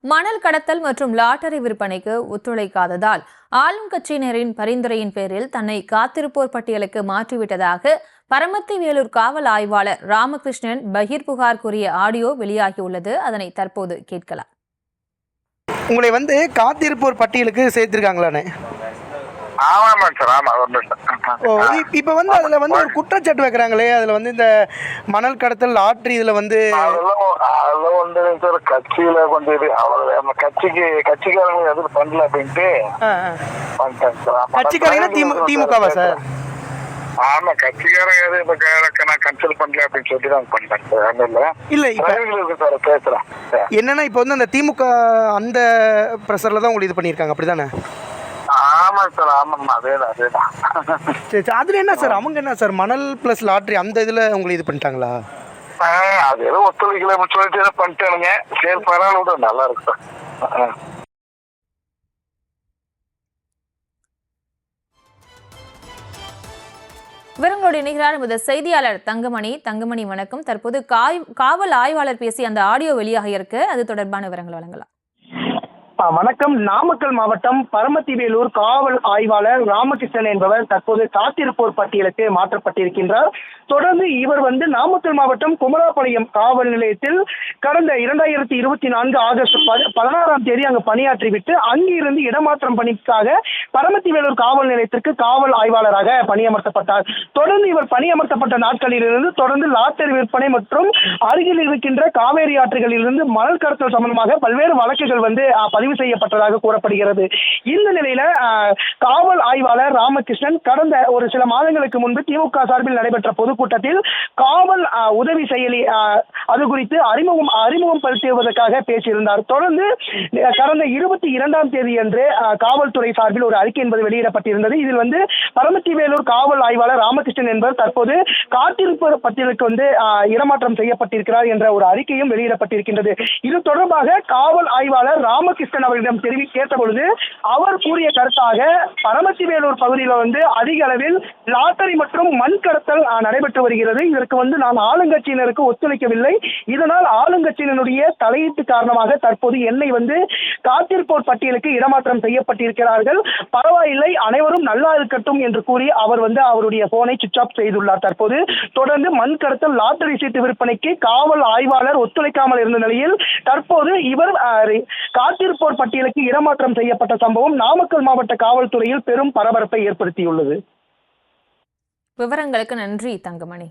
மணல் கடத்தல் மற்றும் லாட்டரி விற்பனைக்கு ஒத்துழைக்காததால் ஆளும் கட்சியினரின் பரிந்துரையின் பேரில் தன்னை காத்திருப்போர் பட்டியலுக்கு மாற்றிவிட்டதாக பரமத்தி வேலூர் காவல் ஆய்வாளர் ராமகிருஷ்ணன் பகீர் புகார் கூறிய ஆடியோ வெளியாகியுள்ளது. அதனை தற்போது கேட்கலாம். உங்களை காத்திருப்போர் பட்டியலுக்கு சேர்த்திருக்காங்களானே? இப்ப அதுல ஒரு குற்றச்சாட்டு வைக்கிறாங்களே, அதுல இந்த மணல் கடத்தல் லாட்டரி இதுல கட்சியில கொஞ்சம் கட்சிக்காரங்க எதுவும் பண்ணல அப்படின்ட்டு கட்சிக்காரங்க திமுகவா சார்? ஆமா, கட்சிக்காரங்க எதுவும் நான் கன்சல்ட் பண்ணல அப்படின்னு சொல்லி தான் பண்ணேன். இல்ல இப்ப பேசுறேன் என்னன்னா, இப்ப அந்த திமுக அந்த பிரஷர்ல தான் உங்களுக்கு இது பண்ணிருக்காங்க, அப்படிதானே? ஆமா சார், ஆமாம்மா, அதேதான். சரி, அதுல என்ன சார், அவங்க என்ன சார் மணல் பிளஸ் லாட்டரி அந்த இதுல உங்களுக்கு இது பண்ணிட்டாங்களா? அது ஏதோ ஒத்துழைக்கல சொல்லிட்டு பண்ணிட்டானுங்க. சரி, பரவாயில்ல, நல்லா இருக்கு சார். விவரங்களோடு இணைகிறார் நமது செய்தியாளர் தங்கமணி. வணக்கம். தற்போது காவல் ஆய்வாளர் பேசி அந்த ஆடியோ வெளியாக இருக்கு, அது தொடர்பான விவரங்கள் வழங்கலாம். வணக்கம். நாமக்கல் மாவட்டம் பரமத்தி வேலூர் காவல் ஆய்வாளர் ராமகிருஷ்ணன் என்பவர் தற்போது காத்திருப்போர் பட்டியலுக்கு மாற்றப்பட்டிருக்கின்றார். தொடர்ந்து இவர் நாமக்கல் மாவட்டம் குமராபாளையம் காவல் நிலையத்தில் கடந்த 2024 ஆகஸ்ட் 16ஆம் தேதி அங்கு பணியாற்றிவிட்டு அங்கிருந்து இடமாற்றம் பணிக்காக பரமத்தி வேலூர் காவல் நிலையத்திற்கு காவல் ஆய்வாளராக பணியமர்த்தப்பட்டார். தொடர்ந்து இவர் பணியமர்த்தப்பட்ட நாட்களிலிருந்து தொடர்ந்து லாட்டரி விற்பனை மற்றும் அருகில் இருக்கின்ற காவேரி ஆற்றுகளிலிருந்து மணல் கடத்தல் சம்பந்தமாக பல்வேறு வழக்குகள் பதிவு செய்யப்பட்டதாக கூறப்படுகிறது. இந்த நிலையில காவல் ஆய்வாளர் ராமகிருஷ்ணன் கடந்த ஒரு சில மாதங்களுக்கு முன்பு திமுக சார்பில் நடைபெற்ற பொதுக்கூட்டத்தில் காவல் உதவி செயலி அது குறித்து அறிமுகம் படுத்துவதற்காக பேசியிருந்தார். தொடர்ந்து கடந்த 22ஆம் தேதி அன்று காவல்துறை சார்பில் ஒரு அறிக்கை என்பது வெளியிடப்பட்டிருந்தது. இதில் பரமத்தி வேலூர் காவல் ஆய்வாளர் ராமகிருஷ்ணன் என்பவர் தற்போது காத்திருப்போர் பட்டியலுக்கு இடமாற்றம் செய்யப்பட்டிருக்கிறார் என்ற ஒரு அறிக்கையும் வெளியிடப்பட்டிருக்கின்றது. இது தொடர்பாக காவல் ஆய்வாளர் ராமகிருஷ்ணன் அவர்களிடம் கேட்ட பொழுது அவர் கூறிய கருத்தாக பரமத்தி வேலூர் பகுதியில் அதிக அளவில் லாட்டரி மற்றும் மண் கடத்தல் நடைபெற்று வருகிறது. இதற்கு நான் ஆளுங்கட்சியினருக்கு ஒத்துழைக்கவில்லை. இதனால் ஆளுங்கட்சியினுடைய தலையீட்டு காரணமாக தற்போது என்னை காத்திருப்போர் பட்டியலுக்கு இடமாற்றம் செய்யப்பட்டிருக்கிறார்கள். பரவாயில்லை, அனைவரும் நல்லா இருக்கட்டும் என்று கூறி அவர் அவருடைய போனை சுவிட்ச் ஆஃப் செய்துள்ளார். தற்போது தொடர்ந்து மண் கடத்தல் லாட்டரி சீட்டு விற்பனைக்கு காவல் ஆய்வாளர் ஒத்துழைக்காமல் இருந்த நிலையில் தற்போது இவர் காத்திருப்போர் பட்டியலுக்கு இடமாற்றம் செய்யப்பட்ட சம்பவம் நாமக்கல் மாவட்ட காவல்துறையில் பெரும் பரபரப்பை ஏற்படுத்தியுள்ளது. விவரங்களுக்கு நன்றி தங்கமணி.